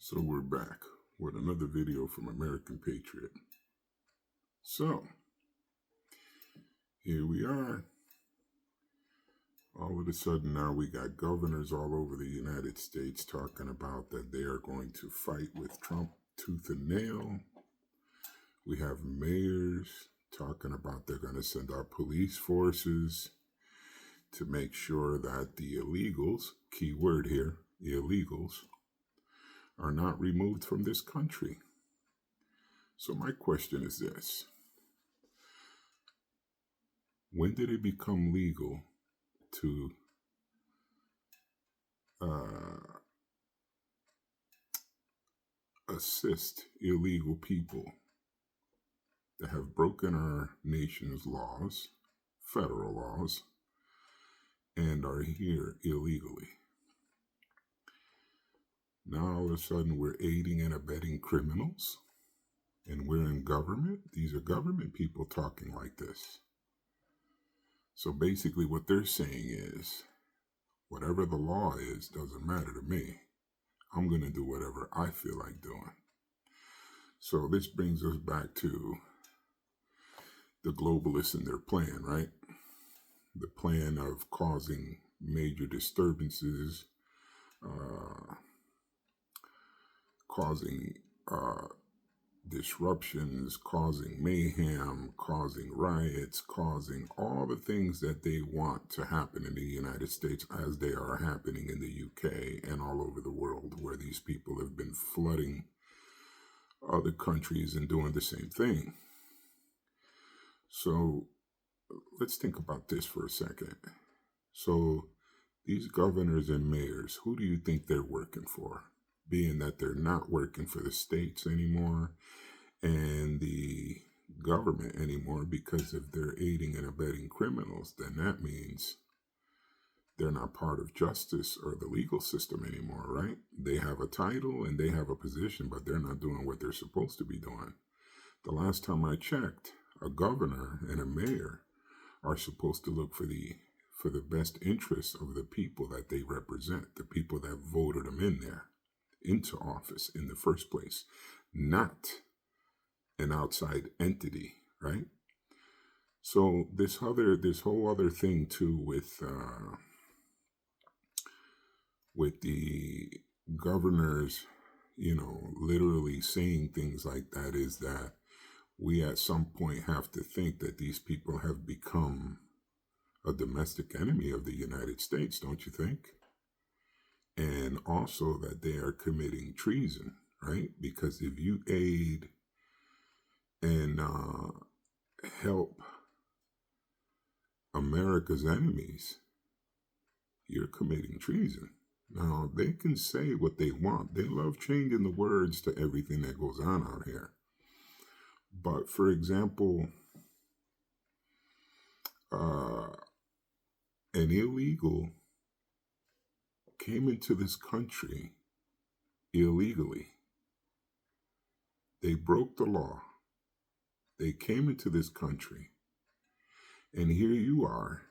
So we're back with another video from American Patriot. So here we are. All of a sudden now we got governors all over the United States talking about that they are going to fight with Trump tooth and nail. We have mayors talking about they're going to send out police forces to make sure that the illegals, key word here, illegals, are not removed from this country. So my question is this. When did it become legal to assist illegal people that have broken our nation's laws, federal laws, and are here illegally? Now all of a sudden we're aiding and abetting criminals, and we're in government. These are government people talking like this. So basically what they're saying is, whatever the law is doesn't matter to me. I'm going to do whatever I feel like doing. So this brings us back to the globalists and their plan, right? The plan of causing major disturbances, causing disruptions, causing mayhem, causing riots, causing all the things that they want to happen in the United States as they are happening in the UK and all over the world, where these people have been flooding other countries and doing the same thing. So let's think about this for a second. So these governors and mayors, who do you think they're working for? Being that they're not working for the states anymore and the government anymore, because if they're aiding and abetting criminals, then that means they're not part of justice or the legal system anymore, right? They have a title and they have a position, but they're not doing what they're supposed to be doing. The last time I checked, a governor and a mayor are supposed to look for the best interests of the people that they represent, the people that voted them in there into office in the first place, not an outside entity, right? So this whole other thing too with the governors, literally saying things like that, is that we at some point have to think that these people have become a domestic enemy of the United States, don't you think? And also that they are committing treason, right? Because if you aid and help America's enemies, you're committing treason. Now, they can say what they want. They love changing the words to everything that goes on out here. But for example, an illegal came into this country illegally. They broke the law. They came into this country. And here you are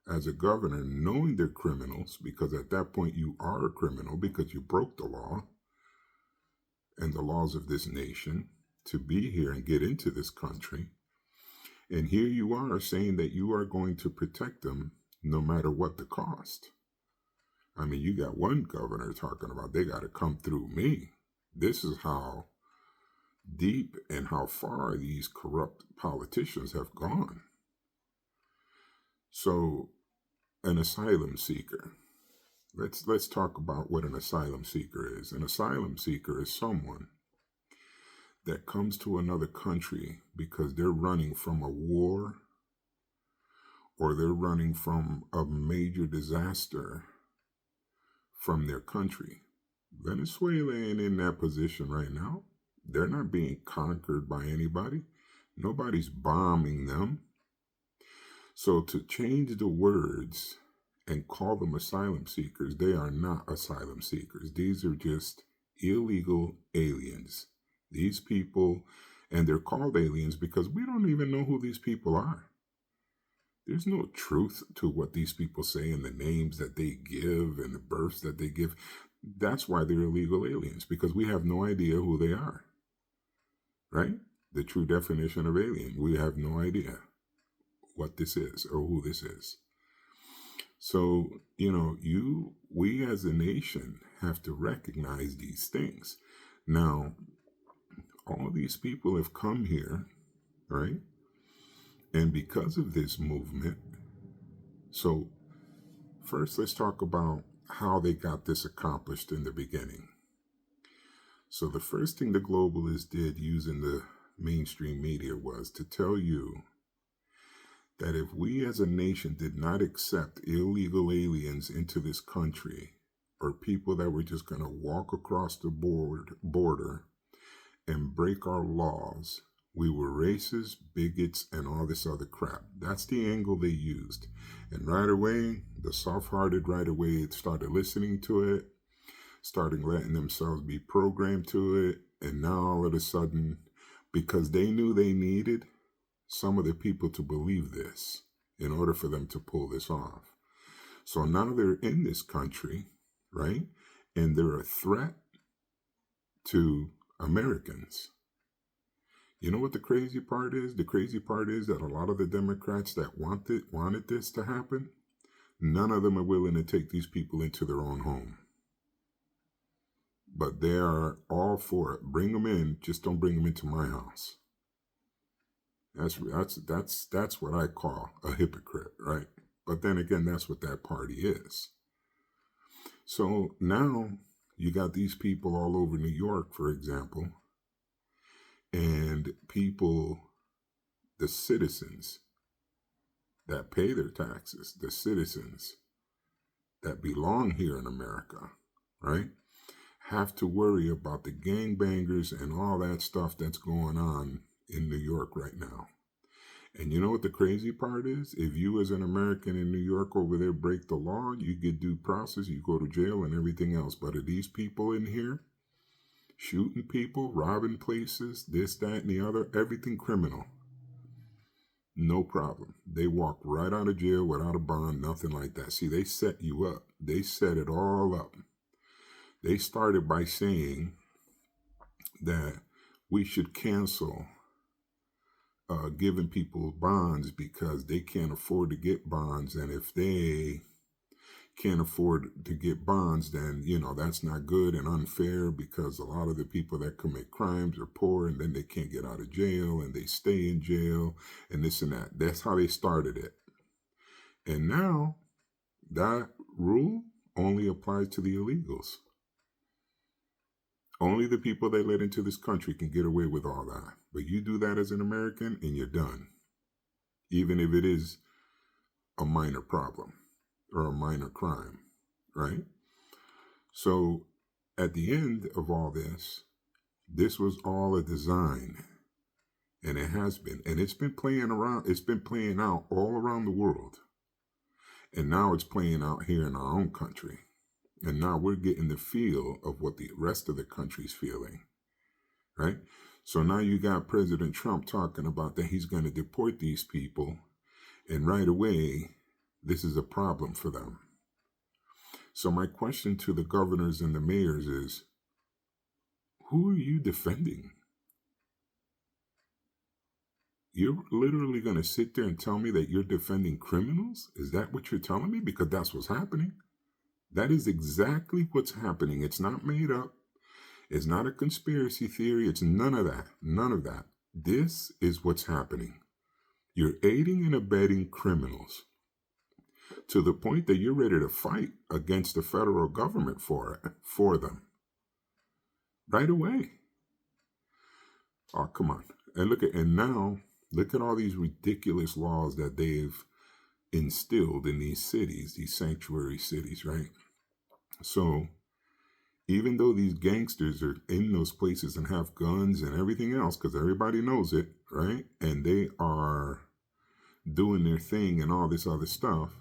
as a governor knowing they're criminals, because at that point you are a criminal because you broke the law and the laws of this nation to be here and get into this country. And here you are saying that you are going to protect them no matter what the cost. I mean, you got one governor talking about they got to come through me. This is how deep and how far these corrupt politicians have gone. So an asylum seeker. Let's talk about what an asylum seeker is. An asylum seeker is someone that comes to another country because they're running from a war or they're running from a major disaster from their country. Venezuela ain't in that position right now. They're not being conquered by anybody. Nobody's bombing them. So to change the words and call them asylum seekers, they are not asylum seekers. These are just illegal aliens. These people, and they're called aliens because we don't even know who these people are. There's no truth to what these people say and the names that they give and the births that they give. That's why they're illegal aliens, because we have no idea who they are, right? The true definition of alien. We have no idea what this is or who this is. So, we as a nation have to recognize these things. Now, all these people have come here, right? And because of this movement, so first let's talk about how they got this accomplished in the beginning. So the first thing the globalists did using the mainstream media was to tell you that if we as a nation did not accept illegal aliens into this country, or people that were just going to walk across the border and break our laws, we were racist, bigots, and all this other crap. That's the angle they used. And right away, the soft-hearted right away started listening to it, starting letting themselves be programmed to it. And now all of a sudden, because they knew they needed some of the people to believe this in order for them to pull this off. So now they're in this country, right? And they're a threat to Americans. You know what the crazy part is? The crazy part is that a lot of the Democrats that wanted this to happen, none of them are willing to take these people into their own home. But they are all for it. Bring them in, just don't bring them into my house. That's what I call a hypocrite, right? But then again, that's what that party is. So now you got these people all over New York, for example, and people, the citizens that pay their taxes, the citizens that belong here in America, right, have to worry about the gangbangers and all that stuff that's going on in New York right now. And you know what the crazy part is? If you as an American in New York over there break the law, you get due process, you go to jail and everything else. But are these people in here shooting people, robbing places, this, that, and the other, everything criminal? No problem. They walk right out of jail without a bond, nothing like that. See, they set you up. They set it all up. They started by saying that we should cancel giving people bonds because they can't afford to get bonds. And if they can't afford to get bonds, then, that's not good and unfair, because a lot of the people that commit crimes are poor and then they can't get out of jail and they stay in jail and this and that. That's how they started it. And now that rule only applies to the illegals. Only the people they let into this country can get away with all that. But you do that as an American and you're done. Even if it is a minor problem or a minor crime, right? So at the end of all this was all a design. And it has been. And it's been playing out all around the world. And now it's playing out here in our own country. And now we're getting the feel of what the rest of the country's feeling, right? So now you got President Trump talking about that he's going to deport these people. And right away, this is a problem for them. So my question to the governors and the mayors is, who are you defending? You're literally going to sit there and tell me that you're defending criminals? Is that what you're telling me? Because that's what's happening. That is exactly what's happening. It's not made up. It's not a conspiracy theory. It's none of that. None of that. This is what's happening. You're aiding and abetting criminals to the point that you're ready to fight against the federal government for them. Right away. Oh, come on. And now look at all these ridiculous laws that they've instilled in these cities, these sanctuary cities, right? So even though these gangsters are in those places and have guns and everything else, because everybody knows it, right? And they are doing their thing and all this other stuff,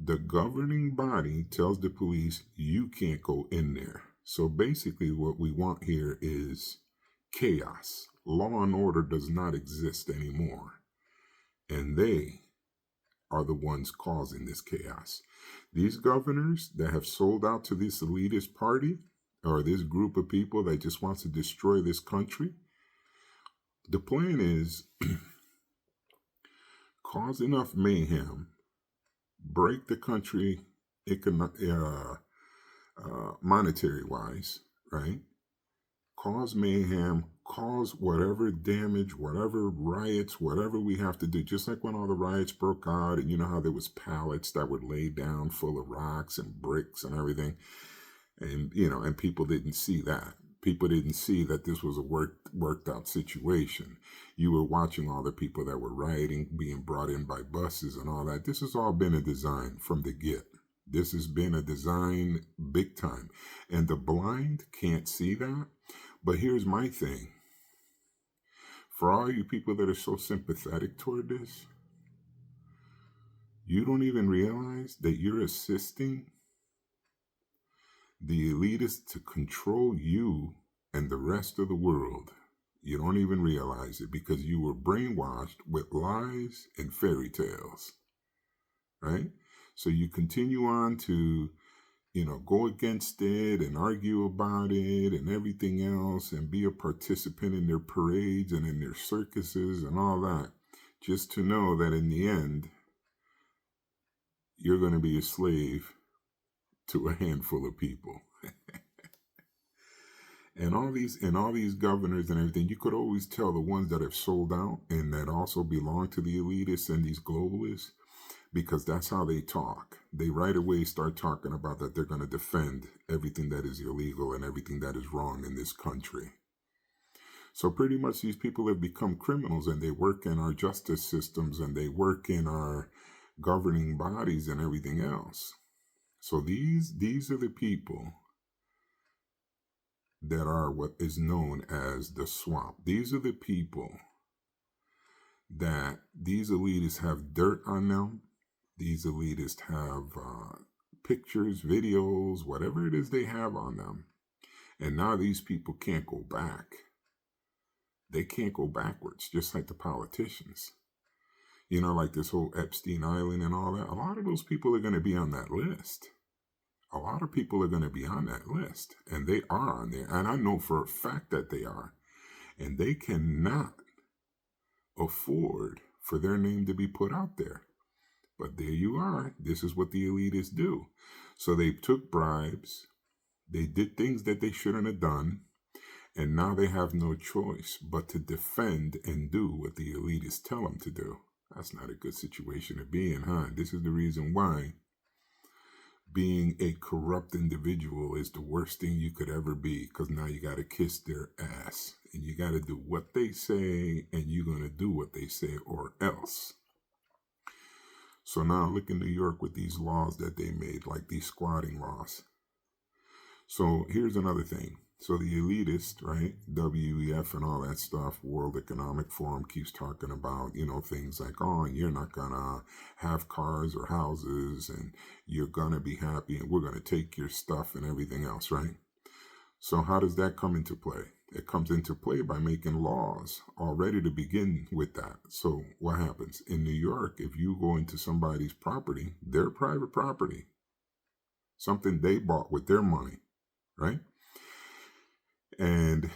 the governing body tells the police, you can't go in there. So basically what we want here is chaos. Law and order does not exist anymore. And they are the ones causing this chaos. These governors that have sold out to this elitist party or this group of people that just wants to destroy this country, the plan is cause enough mayhem, break the country monetary wise, right? Cause mayhem, cause whatever damage, whatever riots, whatever we have to do. Just like when all the riots broke out, and you know how there was pallets that were laid down full of rocks and bricks and everything, and and people didn't see that. People didn't see that this was a worked out situation. You were watching all the people that were rioting being brought in by buses and all that. This has all been a design from the get. This has been a design big time. And the blind can't see that. But here's my thing. For all you people that are so sympathetic toward this, you don't even realize that you're assisting the elitists to control you and the rest of the world. You don't even realize it because you were brainwashed with lies and fairy tales, right? So you continue on to go against it and argue about it and everything else and be a participant in their parades and in their circuses and all that, just to know that in the end, you're going to be a slave to a handful of people. And all these governors and everything, you could always tell the ones that have sold out and that also belong to the elitists and these globalists, because that's how they talk. They right away start talking about that they're going to defend everything that is illegal and everything that is wrong in this country. So pretty much these people have become criminals, and they work in our justice systems and they work in our governing bodies and everything else. So these are the people that are what is known as the swamp. These are the people that these elitists have dirt on them. These elitists have pictures, videos, whatever it is they have on them. And now these people can't go back. They can't go backwards, just like the politicians. Like this whole Epstein Island and all that. A lot of those people are going to be on that list. A lot of people are going to be on that list. And they are on there. And I know for a fact that they are. And they cannot afford for their name to be put out there. But there you are. This is what the elitists do. So they took bribes. They did things that they shouldn't have done. And now they have no choice but to defend and do what the elitists tell them to do. That's not a good situation to be in, huh? This is the reason why being a corrupt individual is the worst thing you could ever be, because now you got to kiss their ass. And you got to do what they say, and you're going to do what they say or else. So now look in New York with these laws that they made, like these squatting laws. So here's another thing. So the elitist, right, WEF and all that stuff, World Economic Forum keeps talking about, things like, oh, you're not going to have cars or houses and you're going to be happy and we're going to take your stuff and everything else, right? So how does that come into play? It comes into play by making laws already to begin with that. So what happens? In New York, if you go into somebody's property, their private property, something they bought with their money, right? And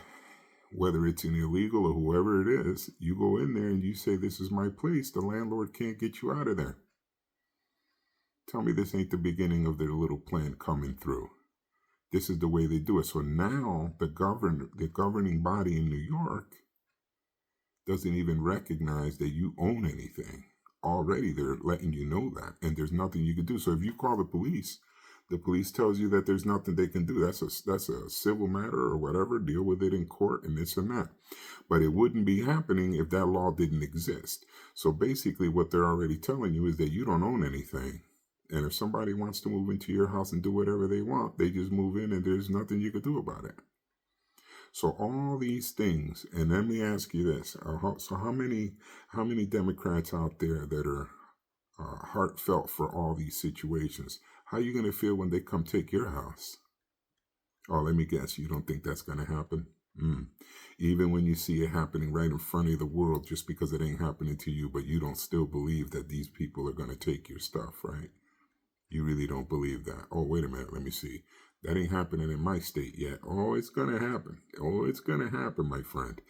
whether it's an illegal or whoever it is, you go in there and you say, this is my place. The landlord can't get you out of there. Tell me this ain't the beginning of their little plan coming through. This is the way they do it. So now the governing body in New York doesn't even recognize that you own anything. Already they're letting you know that, and there's nothing you can do. So if you call the police tells you that there's nothing they can do. That's a civil matter or whatever. Deal with it in court and this and that. But it wouldn't be happening if that law didn't exist. So basically what they're already telling you is that you don't own anything. And if somebody wants to move into your house and do whatever they want, they just move in and there's nothing you can do about it. So all these things, and let me ask you this. So how many Democrats out there that are heartfelt for all these situations? How are you going to feel when they come take your house? Oh, let me guess. You don't think that's going to happen? Even when you see it happening right in front of the world, just because it ain't happening to you, but you don't still believe that these people are going to take your stuff, right? You really don't believe that. Oh, wait a minute. Let me see. That ain't happening in my state yet. Oh, it's going to happen. Oh, it's going to happen, my friend.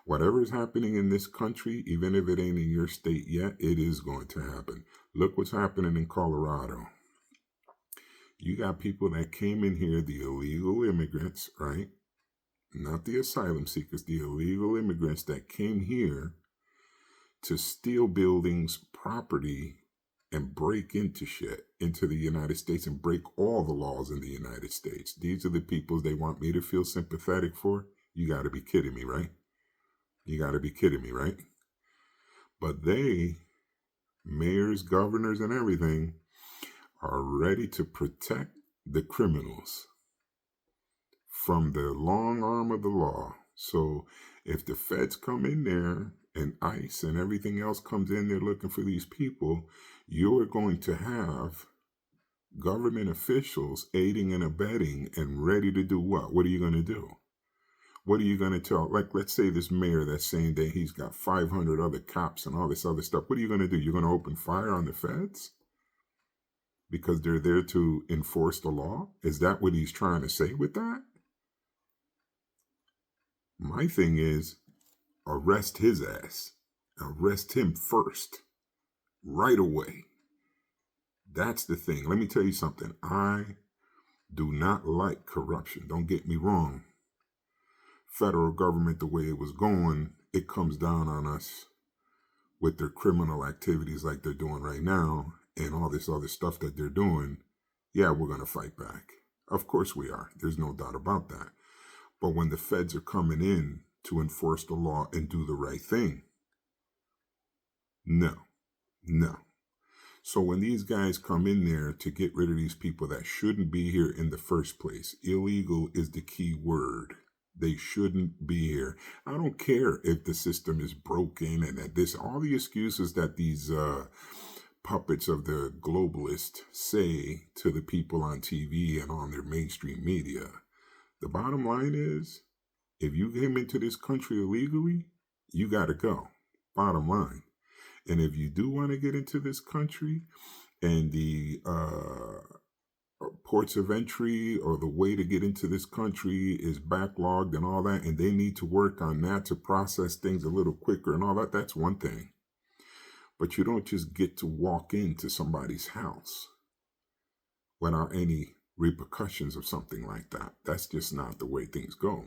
Whatever is happening in this country, even if it ain't in your state yet, it is going to happen. Look what's happening in Colorado. You got people that came in here, the illegal immigrants, right? Not the asylum seekers, the illegal immigrants that came here to steal buildings, property, and break into shit into the United States and break all the laws in the United States. These are the people they want me to feel sympathetic for. You got to be kidding me, right? You got to be kidding me, right? But they, mayors, governors, and everything, are ready to protect the criminals from the long arm of the law. So if the feds come in there and ICE and everything else comes in there looking for these people, you're going to have government officials aiding and abetting and ready to do what? What are you going to do? What are you going to tell? Like, let's say this mayor that's saying that he's got 500 other cops and all this other stuff. What are you going to do? You're going to open fire on the feds? Because they're there to enforce the law? Is that what he's trying to say with that? My thing is, arrest his ass. Arrest him first. Right away. That's the thing. Let me tell you something. I do not like corruption. Don't get me wrong. Federal government, the way it was going, it comes down on us with their criminal activities like they're doing right now and all this other stuff that they're doing. Yeah, we're going to fight back. Of course we are. There's no doubt about that. But when the feds are coming in to enforce the law and do the right thing, no. So when these guys come in there to get rid of these people that shouldn't be here in the first place, illegal is the key word. They shouldn't be here. I don't care if the system is broken and that this, all the excuses that these puppets of the globalists say to the people on TV and on their mainstream media. The bottom line is, if you came into this country illegally, you got to go. Bottom line. And if you do want to get into this country and the ports of entry or the way to get into this country is backlogged and all that, and they need to work on that to process things a little quicker and all that, that's one thing. But you don't just get to walk into somebody's house without any repercussions of something like that. That's just not the way things go.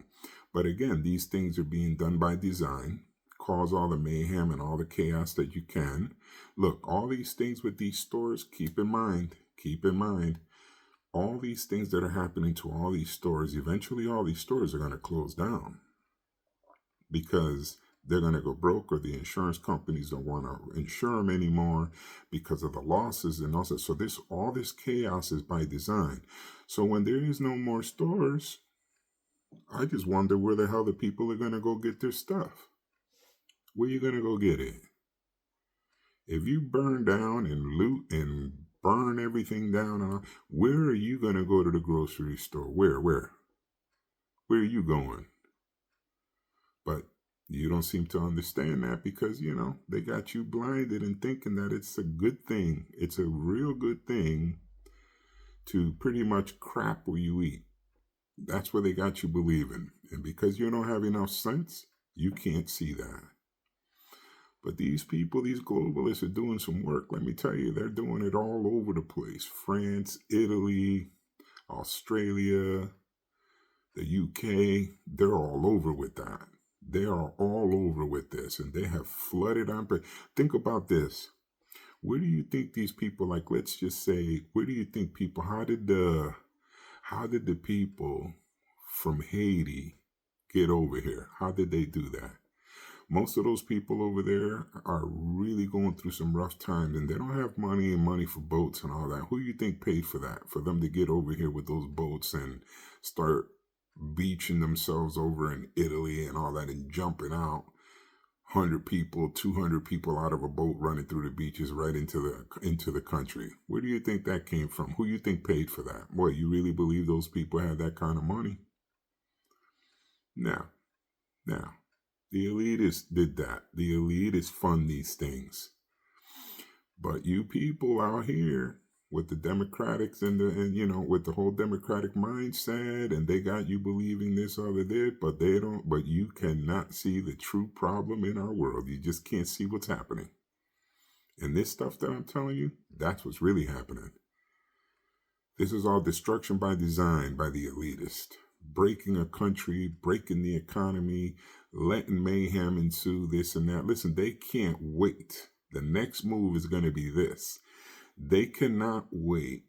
But again, these things are being done by design. Cause all the mayhem and all the chaos that you can. Look, all these things with these stores, keep in mind, all these things that are happening to all these stores, eventually all these stores are going to close down because they're going to go broke or the insurance companies don't want to insure them anymore because of the losses and also. So all this chaos is by design. So when there is no more stores, I just wonder where the hell the people are going to go get their stuff. Where you going to go get it? If you burn down and loot and burn everything down, where are you going to go to the grocery store? Where are you going? But you don't seem to understand that because, they got you blinded and thinking that it's a good thing. It's a real good thing to pretty much crap where you eat. That's what they got you believing. And because you don't have enough sense, you can't see that. But these people, these globalists are doing some work. Let me tell you, they're doing it all over the place. France, Italy, Australia, the UK, they're all over with that. They are all over with this, and they have flooded on. Think about this. Where do you think these people, like, let's just say, where do you think people, how did the people from Haiti get over here? How did they do that? Most of those people over there are really going through some rough times and they don't have money for boats and all that. Who do you think paid for that? For them to get over here with those boats and start beaching themselves over in Italy and all that and jumping out 100 people, 200 people out of a boat running through the beaches right into the country. Where do you think that came from? Who do you think paid for that? Boy, you really believe those people had that kind of money? Now. The elitists did that. The elitists fund these things. But you people out here, with the Democrats and with the whole Democratic mindset, and they got you believing this other did, but they don't. But you cannot see the true problem in our world. You just can't see what's happening. And this stuff that I'm telling you, that's what's really happening. This is all destruction by design by the elitist, breaking a country, breaking the economy, letting mayhem ensue, this and that. Listen, they can't wait. The next move is going to be this. They cannot wait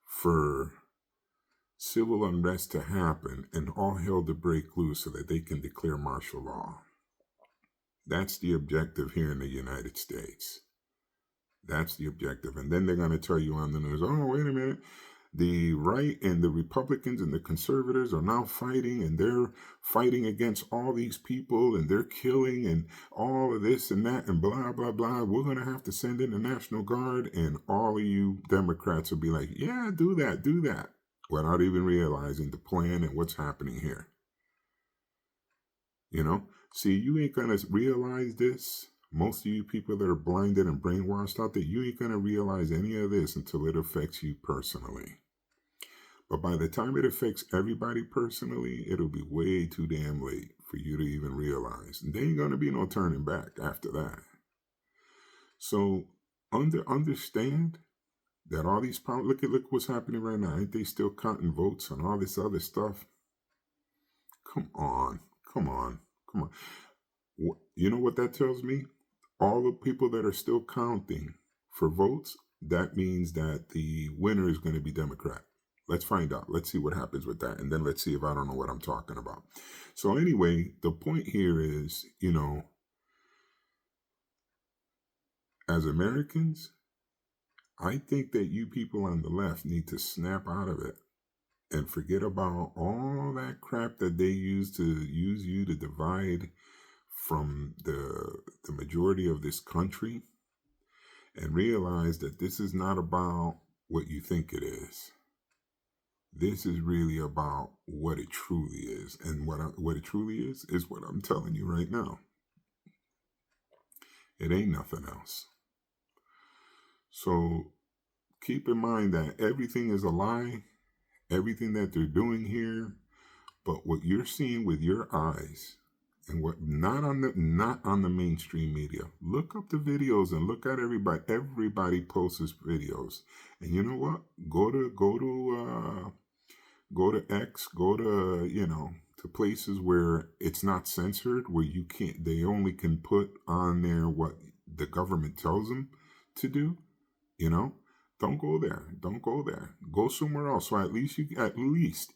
for civil unrest to happen and all hell to break loose so that they can declare martial law. That's the objective here in the United States. That's the objective. And then they're going to tell you on the news, oh, wait a minute. The right and the Republicans and the conservatives are now fighting, and they're fighting against all these people, and they're killing and all of this and that and blah, blah, blah. We're going to have to send in the National Guard, and all of you Democrats will be like, yeah, do that, without even realizing the plan and what's happening here. See, you ain't going to realize this. Most of you people that are blinded and brainwashed out there, you ain't going to realize any of this until it affects you personally. But by the time it affects everybody personally, it'll be way too damn late for you to even realize. And there ain't going to be no turning back after that. So understand that all these look what's happening right now. Ain't they still counting votes and all this other stuff? Come on. You know what that tells me? All the people that are still counting for votes, that means that the winner is going to be Democrat. Let's find out. Let's see what happens with that. And then let's see if I don't know what I'm talking about. So anyway, the point here is, as Americans, I think that you people on the left need to snap out of it and forget about all that crap that they use you to divide from the majority of this country, and realize that this is not about what you think it is. This is really about what it truly is. And what it truly is what I'm telling you right now. It ain't nothing else. So keep in mind that everything is a lie, everything that they're doing here, but what you're seeing with your eyes, and what not on the mainstream media. Look up the videos and look at everybody. Everybody posts videos, and you know what? Go to X. Go to to places where it's not censored, where you can't. They only can put on there what the government tells them to do. Don't go there. Go somewhere else. So at least,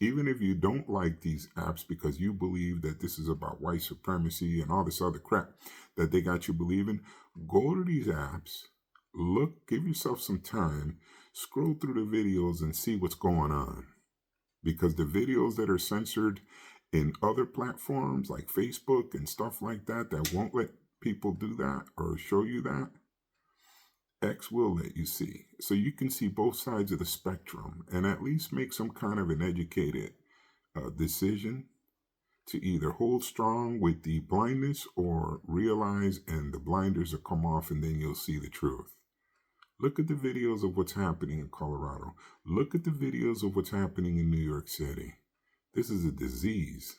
even if you don't like these apps because you believe that this is about white supremacy and all this other crap that they got you believing, go to these apps, look, give yourself some time, scroll through the videos and see what's going on. Because the videos that are censored in other platforms like Facebook and stuff like that won't let people do that or show you that, X will let you see. So you can see both sides of the spectrum and at least make some kind of an educated decision to either hold strong with the blindness or realize and the blinders will come off, and then you'll see the truth. Look at the videos of what's happening in Colorado. Look at the videos of what's happening in New York City. This is a disease,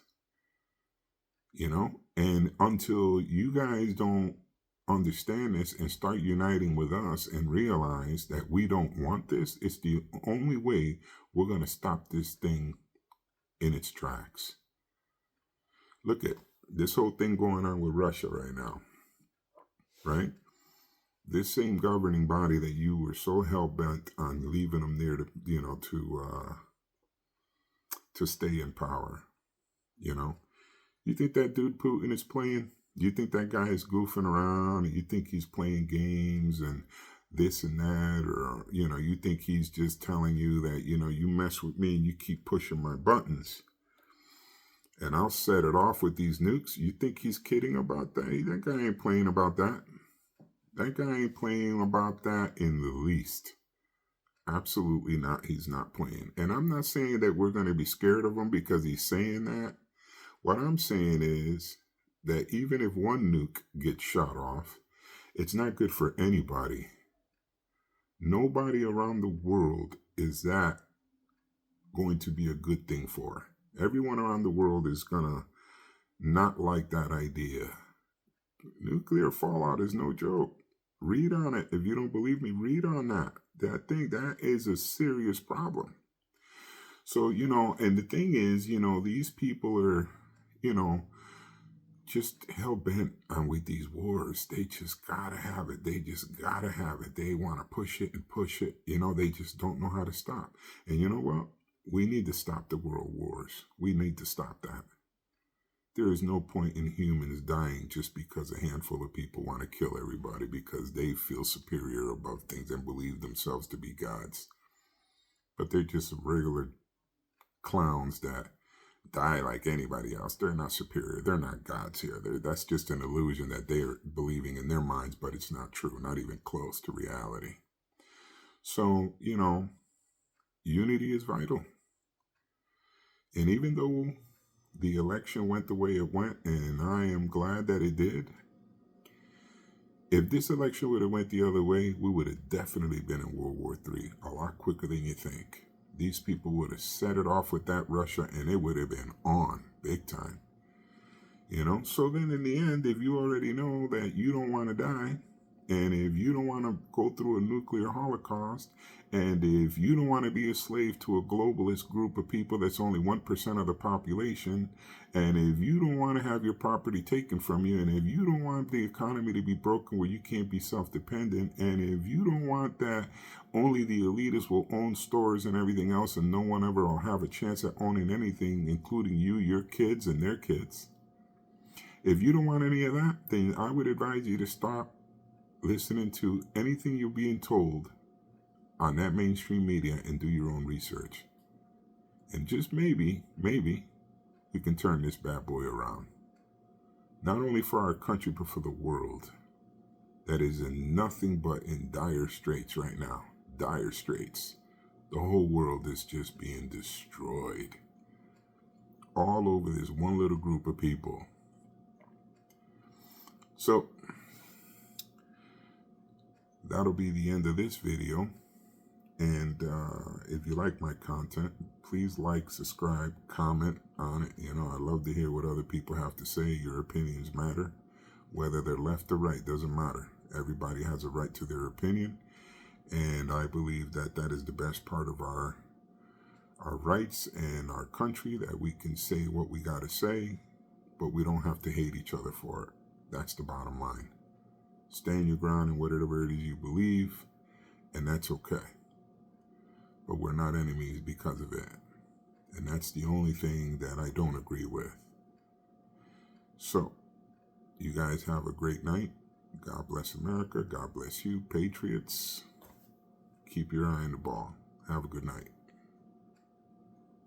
and until you guys don't understand this and start uniting with us and realize that we don't want this, it's the only way we're going to stop this thing in its tracks. Look at this whole thing going on with Russia right now, right? This same governing body that you were so hell-bent on leaving them there to stay in power, You think that dude Putin is playing? You think that guy is goofing around, and you think he's playing games and this and that, or, you think he's just telling you that, you mess with me and you keep pushing my buttons and I'll set it off with these nukes. You think he's kidding about that? That guy ain't playing about that. That guy ain't playing about that in the least. Absolutely not. He's not playing. And I'm not saying that we're going to be scared of him because he's saying that. What I'm saying is that even if one nuke gets shot off, it's not good for anybody. Nobody around the world is that going to be a good thing for. Everyone around the world is going to not like that idea. Nuclear fallout is no joke. Read on it. If you don't believe me, read on that. That thing, that is a serious problem. So, and the thing is, these people are, just hell bent on with these wars. They just gotta have it. They just gotta have it. They want to push it and push it. They just don't know how to stop. And you know what? We need to stop the world wars. We need to stop that. There is no point in humans dying just because a handful of people want to kill everybody because they feel superior above things and believe themselves to be gods. But they're just regular clowns that die like anybody else. They're not superior. They're not gods here. That's just an illusion that they're believing in their minds, but it's not true, not even close to reality. So, unity is vital. And even though the election went the way it went, and I am glad that it did, if this election would have went the other way, we would have definitely been in World War III a lot quicker than you think. These people would have set it off with that Russia, and it would have been on big time. So then in the end, if you already know that you don't want to die, and if you don't want to go through a nuclear holocaust, and if you don't want to be a slave to a globalist group of people that's only 1% of the population, and if you don't want to have your property taken from you, and if you don't want the economy to be broken where you can't be self-dependent, and if you don't want that only the elitists will own stores and everything else, and no one ever will have a chance at owning anything, including you, your kids, and their kids, if you don't want any of that, then I would advise you to stop listening to anything you're being told on that mainstream media and do your own research. And just maybe we can turn this bad boy around. Not only for our country, but for the world that is in nothing but in dire straits right now. Dire straits. The whole world is just being destroyed. All over this one little group of people. So, that'll be the end of this video. And if you like my content, please like, subscribe, comment on it. I love to hear what other people have to say. Your opinions matter. Whether they're left or right, doesn't matter. Everybody has a right to their opinion. And I believe that that is the best part of our rights and our country, that we can say what we got to say, but we don't have to hate each other for it. That's the bottom line. Stand your ground in whatever it is you believe, and that's okay. But we're not enemies because of it. And that's the only thing that I don't agree with. So, you guys have a great night. God bless America. God bless you, Patriots. Keep your eye on the ball. Have a good night.